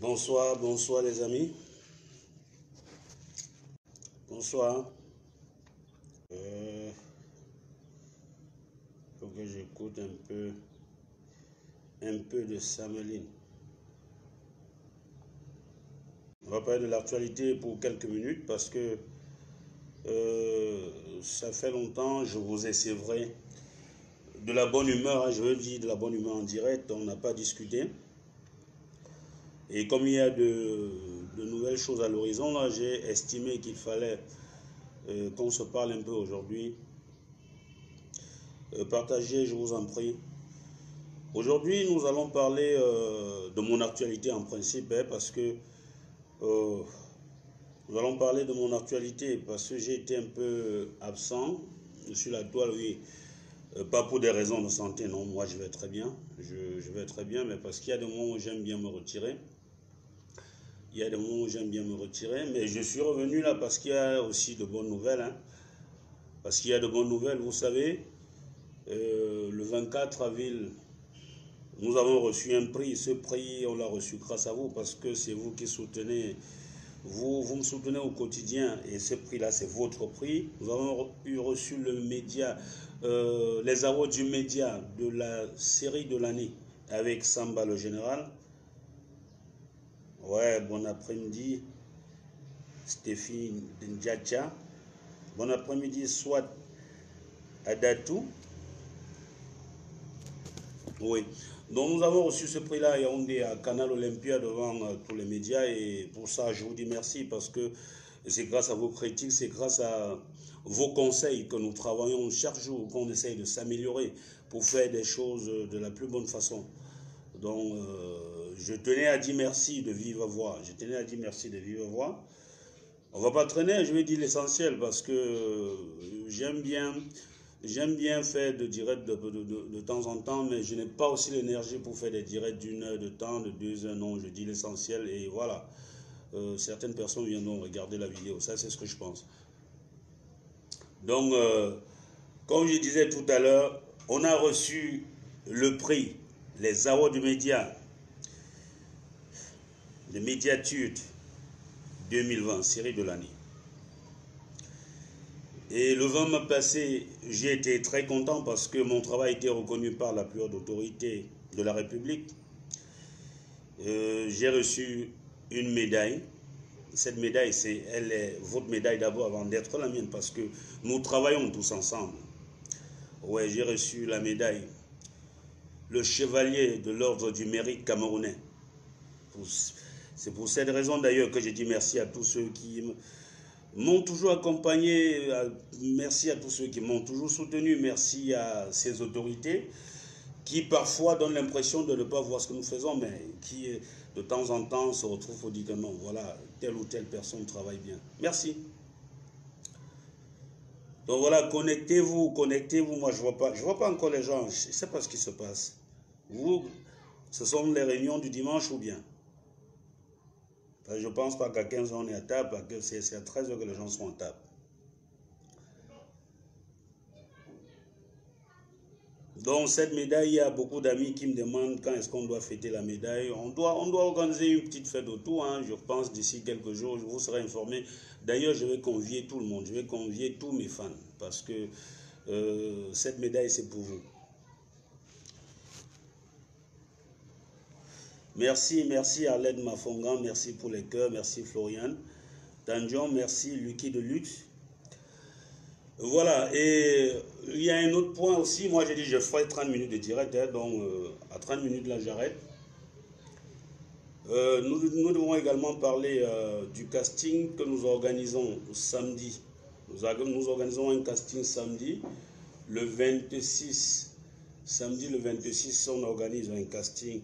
Bonsoir, bonsoir les amis. Bonsoir. Faut que j'écoute un peu de Sameline. On va parler de l'actualité pour quelques minutes parce que ça fait longtemps, je vous ai, c'est vrai, de la bonne humeur, hein, je veux dire de la bonne humeur en direct, on n'a pas discuté. Et comme il y a de nouvelles choses à l'horizon, là, j'ai estimé qu'il fallait qu'on se parle un peu aujourd'hui. Partagez, je vous en prie. Aujourd'hui, nous allons parler de mon actualité en principe, hein, parce que nous allons parler de mon actualité parce que j'ai été un peu absent sur la toile, oui. Pas pour des raisons de santé, non. Moi, je vais très bien. Je vais très bien, mais parce qu'il y a des moments où j'aime bien me retirer. Il y a des moments où j'aime bien me retirer, mais je suis revenu là parce qu'il y a aussi de bonnes nouvelles. Hein. Parce qu'il y a de bonnes nouvelles, vous savez. Le 24 avril, nous avons reçu un prix. Ce prix, on l'a reçu grâce à vous parce que c'est vous qui soutenez. Vous me soutenez au quotidien et ce prix-là, c'est votre prix. Nous avons reçu le média, les awards du média de la série de l'année avec Samba le général. Ouais, bon après-midi, Stéphine Ndjacha. Bon après-midi, Swat Adatou. Oui. Donc nous avons reçu ce prix-là à Yaoundé, à Canal Olympia, devant tous les médias. Et pour ça, je vous dis merci parce que c'est grâce à vos critiques, c'est grâce à vos conseils que nous travaillons chaque jour, qu'on essaye de s'améliorer pour faire des choses de la plus bonne façon. Donc, je tenais à dire merci de vive voix. Je tenais à dire merci de vive voix. On va pas traîner, je vais dire l'essentiel parce que j'aime bien faire des directs de temps en temps, mais je n'ai pas aussi l'énergie pour faire des directs d'une heure de temps, de 2 heures. Non, je dis l'essentiel et voilà. Certaines personnes viendront regarder la vidéo. Ça, c'est ce que je pense. Donc, comme je disais tout à l'heure, on a reçu le prix, les awards du média, le Médiatude 2020, série de l'année. Et le 20 mai passé, j'ai été très content parce que mon travail a été reconnu par la plus haute autorité de la République. J'ai reçu une médaille. Cette médaille, elle est votre médaille d'abord avant d'être la mienne parce que nous travaillons tous ensemble. Ouais, j'ai reçu la médaille. Le chevalier de l'ordre du mérite camerounais. C'est pour cette raison d'ailleurs que j'ai dit merci à tous ceux qui m'ont toujours accompagné, merci à tous ceux qui m'ont toujours soutenu, merci à ces autorités qui parfois donnent l'impression de ne pas voir ce que nous faisons, mais qui de temps en temps se retrouvent pour dire que non, voilà, telle ou telle personne travaille bien. Merci. Donc voilà, connectez-vous, moi je vois pas encore les gens, je ne sais pas ce qui se passe. Vous, ce sont les réunions du dimanche ou bien? Je ne pense pas qu'à 15 h on est à table, parce que c'est à 13 h que les gens sont à table. Donc cette médaille, il y a beaucoup d'amis qui me demandent quand est-ce qu'on doit fêter la médaille. On doit organiser une petite fête autour, hein. Je pense d'ici quelques jours, je vous serai informé. D'ailleurs, je vais convier tout le monde, je vais convier tous mes fans, parce que cette médaille, c'est pour vous. Merci Arlette Mafongan, merci pour les cœurs, merci Florian. Danjon, merci Lucky de Luxe. Voilà, et il y a un autre point aussi, moi j'ai dit je ferai 30 minutes de direct, hein, donc à 30 minutes là j'arrête. Nous devons également parler du casting que nous organisons samedi. Nous organisons un casting samedi, le 26. Samedi le 26, on organise un casting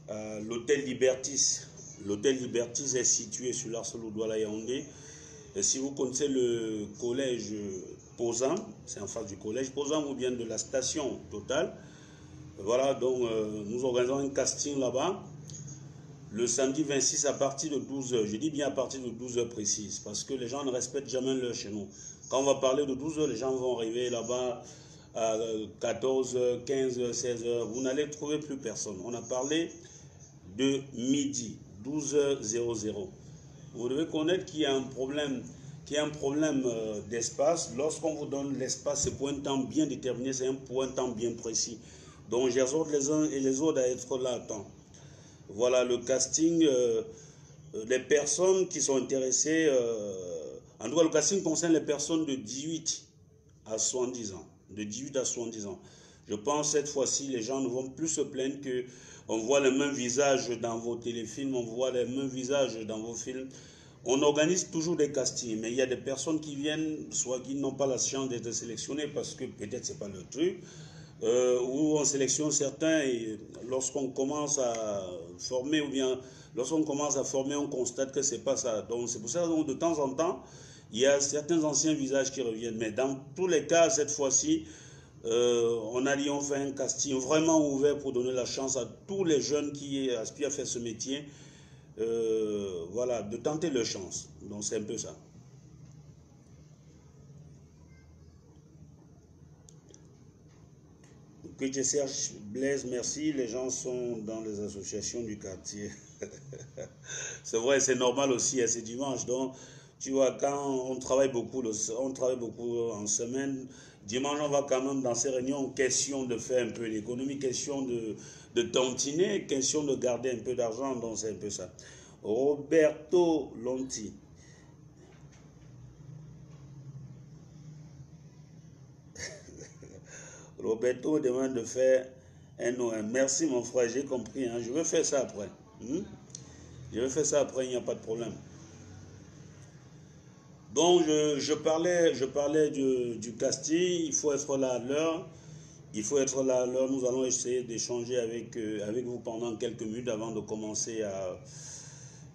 à l'hôtel Libertis. L'hôtel Libertis est situé sur l'Arsenal Douala Yaoundé. Et si vous connaissez le collège Posam, c'est en face du collège Posam ou bien de la station Total. Voilà, donc nous organisons un casting là-bas. Le samedi 26 à partir de 12 h. Je dis bien à partir de 12 h précises parce que les gens ne respectent jamais l'heure chez nous. Quand on va parler de 12 h, les gens vont arriver là-bas à 14 h, 15 h, 16 h. Vous n'allez trouver plus personne. On a parlé de midi. 12h00. Vous devez connaître qu'il y a un problème, d'espace. Lorsqu'on vous donne l'espace, c'est pour un temps bien déterminé, c'est pour un temps bien précis. Donc j'exhorte les uns et les autres à être là à temps. Voilà le casting, les personnes qui sont intéressées, en tout cas le casting concerne les personnes de 18 à 70 ans. De 18 à 70 ans. Je pense cette fois-ci, les gens ne vont plus se plaindre que on voit les mêmes visages dans vos téléfilms, on voit les mêmes visages dans vos films. On organise toujours des castings, mais il y a des personnes qui viennent, soit qui n'ont pas la chance d'être sélectionnées parce que peut-être c'est pas leur truc, où on sélectionne certains et lorsqu'on commence à former, ou bien lorsqu'on commence à former, on constate que c'est pas ça. Donc c'est pour ça que de temps en temps, il y a certains anciens visages qui reviennent. Mais dans tous les cas, cette fois-ci, on fait un casting vraiment ouvert pour donner la chance à tous les jeunes qui aspirent à faire ce métier, voilà, de tenter leur chance. Donc c'est un peu ça. Que Serge Blaise, merci. Les gens sont dans les associations du quartier. C'est vrai, c'est normal aussi, c'est dimanche. Donc, tu vois, quand on travaille beaucoup, en semaine, dimanche, on va quand même dans ces réunions, question de faire un peu d'économie, question de tontiner, question de garder un peu d'argent. Donc, c'est un peu ça. Roberto Lonti. Roberto demande de faire un OM. Merci mon frère, j'ai compris. Hein. Je vais faire ça après. Je vais faire ça après, il n'y a pas de problème. Donc je parlais du casting, il faut être là à l'heure. Il faut être là à l'heure. Nous allons essayer d'échanger avec vous pendant quelques minutes avant de commencer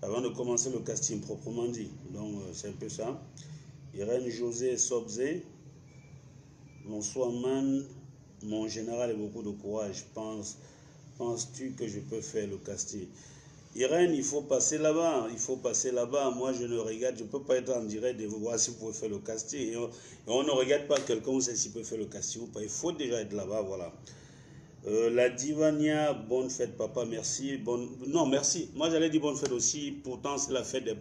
le casting proprement dit. Donc c'est un peu ça. Irène José Sobzé. Bonsoir man. Mon général a beaucoup de courage. Penses-tu que je peux faire le casting? Irène, il faut passer là-bas. Il faut passer là-bas. Moi, je ne regarde. Je ne peux pas être en direct de voir si vous pouvez faire le casting. Et on ne regarde pas quelqu'un où c'est s'il peut faire le casting ou pas. Il faut déjà être là-bas. Voilà. La Divania, bonne fête, papa. Merci. Non, merci. Moi, j'allais dire bonne fête aussi. Pourtant, c'est la fête des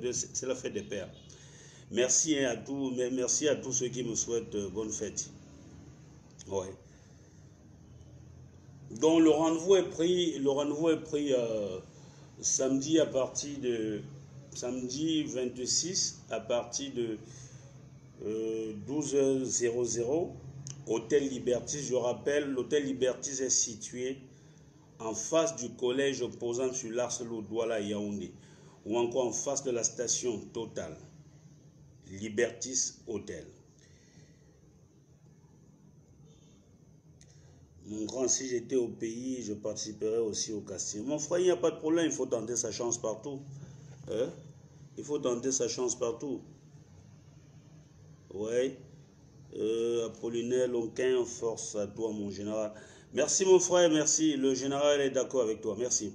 pères. Merci à tous. Merci à tous ceux qui me souhaitent bonne fête. Ouais. Donc le rendez-vous est pris samedi à partir de samedi 26 à partir de 12h00 Hôtel Libertis. Je rappelle, l'Hôtel Libertis est situé en face du collège opposant sur l'Ars Douala à Yaoundé, ou encore en face de la station Total. Libertis Hôtel. Mon grand, si j'étais au pays, je participerais aussi au casting. Mon frère, il n'y a pas de problème, il faut tenter sa chance partout. Hein? Il faut tenter sa chance partout. Ouais. Apollinaire Lonquin, force à toi, mon général. Merci, mon frère, merci. Le général est d'accord avec toi, merci.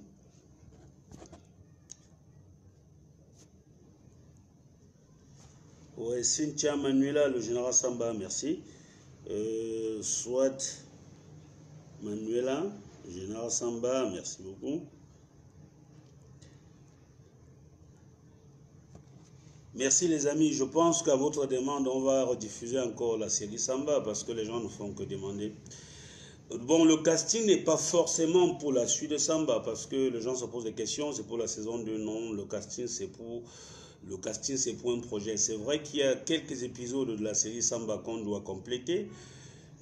Ouais, Cynthia Manuela, le général Samba, merci. Soit Manuela, général Samba, merci beaucoup. Merci les amis, je pense qu'à votre demande, on va rediffuser encore la série Samba parce que les gens ne font que demander. Bon, le casting n'est pas forcément pour la suite de Samba parce que les gens se posent des questions, c'est pour la saison 2, non, le casting c'est pour un projet. C'est vrai qu'il y a quelques épisodes de la série Samba qu'on doit compléter,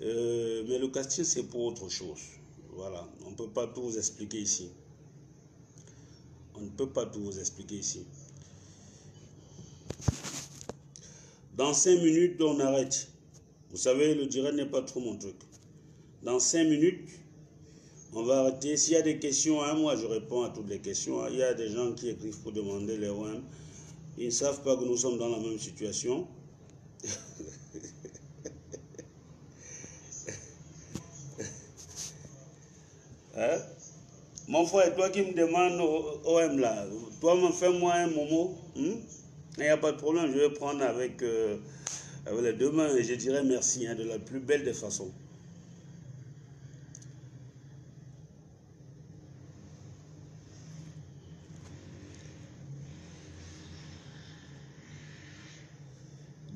mais le casting c'est pour autre chose. Voilà, on ne peut pas tout vous expliquer ici. On ne peut pas tout vous expliquer ici. Dans 5 minutes, on arrête. Vous savez, le direct n'est pas trop mon truc. Dans 5 minutes, on va arrêter. S'il y a des questions, hein, moi je réponds à toutes les questions. Il y a des gens qui écrivent pour demander les OM. Ils ne savent pas que nous sommes dans la même situation. Hein? Mon frère, toi qui me demandes OM là, toi, fais-moi un momo. Il n'y a pas de problème, je vais prendre avec les deux mains et je dirai merci de la plus belle des façons.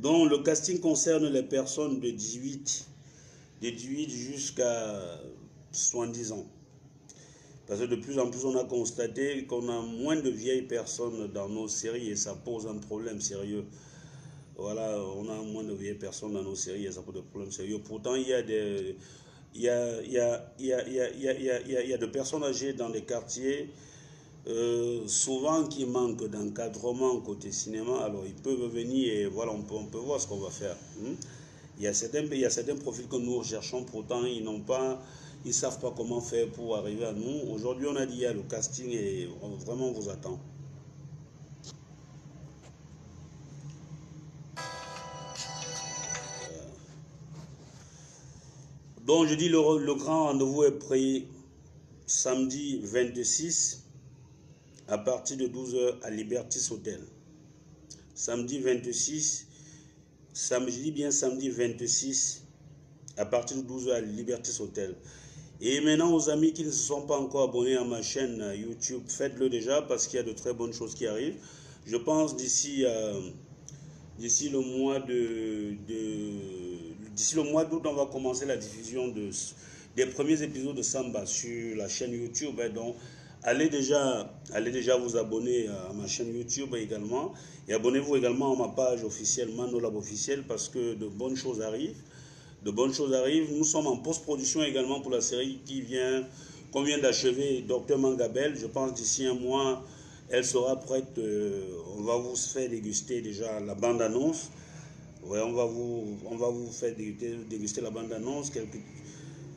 Donc le casting concerne les personnes de 18 jusqu'à 70 ans. Parce que de plus en plus, on a constaté qu'on a moins de vieilles personnes dans nos séries et ça pose un problème sérieux. Voilà, on a moins de vieilles personnes dans nos séries et ça pose des problèmes sérieux. Pourtant, il y a des... Il y a de personnes âgées dans les quartiers, souvent qui manquent d'encadrement côté cinéma. Alors, ils peuvent venir et voilà, on peut voir ce qu'on va faire. Il y a certains profils que nous recherchons, pourtant, ils ne savent pas comment faire pour arriver à nous. Aujourd'hui, on a dit, il y a le casting et vraiment, on vous attend. Donc, je dis, le grand rendez-vous est pris samedi 26 à partir de 12 h à Libertis Hotel. Samedi 26, je dis bien samedi 26 à partir de 12 h à Libertis Hotel. Et maintenant, aux amis qui ne se sont pas encore abonnés à ma chaîne YouTube, faites-le déjà parce qu'il y a de très bonnes choses qui arrivent. Je pense d'ici le mois d'août, on va commencer la diffusion des premiers épisodes de Samba sur la chaîne YouTube. Donc, allez déjà vous abonner à ma chaîne YouTube également. Et abonnez-vous également à ma page officielle, Manolab officiel, parce que de bonnes choses arrivent. Nous sommes en post-production également pour la série qu'on vient d'achever, Dr Mangabel. Je pense d'ici un mois, elle sera prête. On va vous faire déguster déjà la bande-annonce. Ouais, on va vous faire déguster la bande-annonce,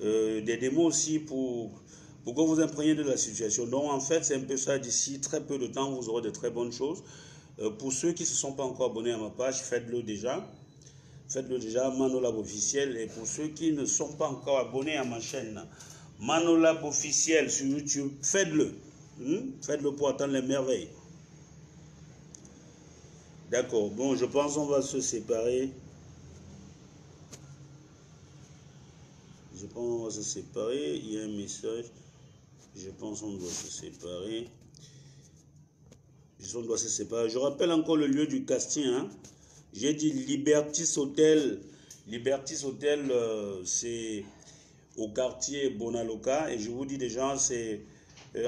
des démos aussi pour que vous imprégniez de la situation. Donc en fait, c'est un peu ça. D'ici très peu de temps, vous aurez de très bonnes choses. Pour ceux qui ne se sont pas encore abonnés à ma page, faites-le déjà. Faites-le déjà, Manolab officiel. Et pour ceux qui ne sont pas encore abonnés à ma chaîne, Manolab officiel sur YouTube, faites-le. Faites-le pour attendre les merveilles. D'accord. Bon, je pense qu'on va se séparer. Il y a un message. Je pense qu'on doit se séparer. Je rappelle encore le lieu du casting. J'ai dit Libertis Hotel. Libertis Hotel, c'est au quartier Bonaloka. Et je vous dis déjà, c'est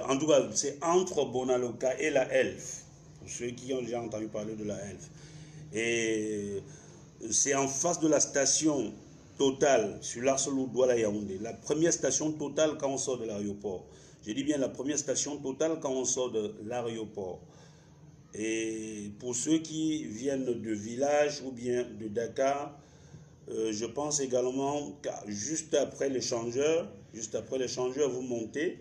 en tout cas, c'est entre Bonaloka et la Elf. Pour ceux qui ont déjà entendu parler de la Elf. Et c'est en face de la station Total sur l'Arcelou Douala Yaoundé. La première station Total quand on sort de l'aéroport. Je dis bien la première station Total quand on sort de l'aéroport. Et pour ceux qui viennent de village ou bien de Dakar, je pense également que juste après l'échangeur, vous montez.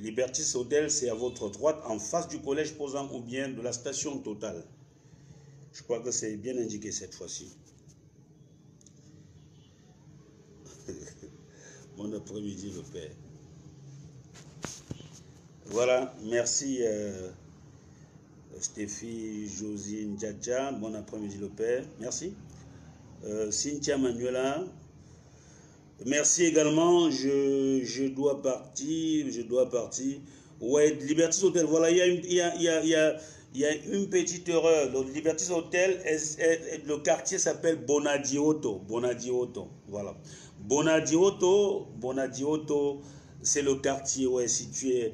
Libertis Hotel, c'est à votre droite, en face du collège Posant ou bien de la station Total. Je crois que c'est bien indiqué cette fois-ci. Bon après-midi, le père. Voilà, merci Stéphie, Josine, Djadja. Bon après-midi, le père. Merci. Cynthia Manuela. Merci également. Je dois partir. Ouais, Libertis Hotel. Voilà, il y a une petite erreur. Le Libertis Hotel, le quartier s'appelle Bonadioto. Voilà. Bonadioto, c'est le quartier où est situé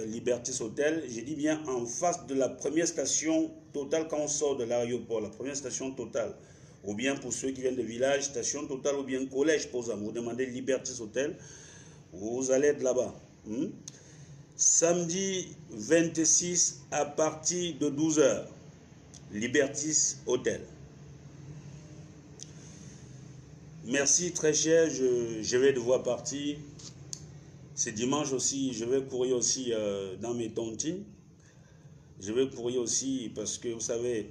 Libertis Hotel. J'ai dit bien en face de la première station Total quand on sort de l'aéroport. La première station Total. Ou bien pour ceux qui viennent de village, station Total ou bien collège Posam. Vous demandez Libertis Hotel. Vous allez être là-bas. Samedi 26 à partir de 12 h. Libertis Hotel. Merci très cher, je vais devoir partir. C'est dimanche aussi, je vais courir aussi dans mes tontines. Je vais courir aussi parce que vous savez,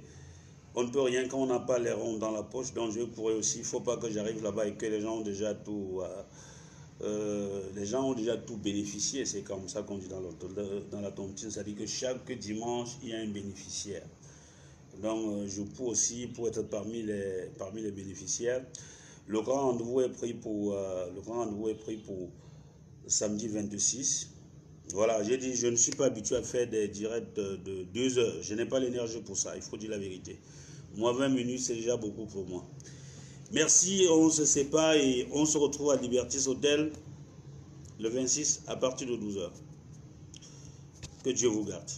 on ne peut rien quand on n'a pas les ronds dans la poche. Donc je vais courir aussi. Il ne faut pas que j'arrive là-bas et que les gens ont déjà tout... bénéficié. C'est comme ça qu'on dit dans la tontine. C'est-à-dire que chaque dimanche, il y a un bénéficiaire. Donc je peux aussi pour être parmi les bénéficiaires. Le grand rendez-vous est pris pour samedi 26. Voilà, j'ai dit, je ne suis pas habitué à faire des directs de 2 heures. Je n'ai pas l'énergie pour ça, il faut dire la vérité. Moi, 20 minutes, c'est déjà beaucoup pour moi. Merci, on se sépare et on se retrouve à Libertis Hotel le 26 à partir de 12h. Que Dieu vous garde.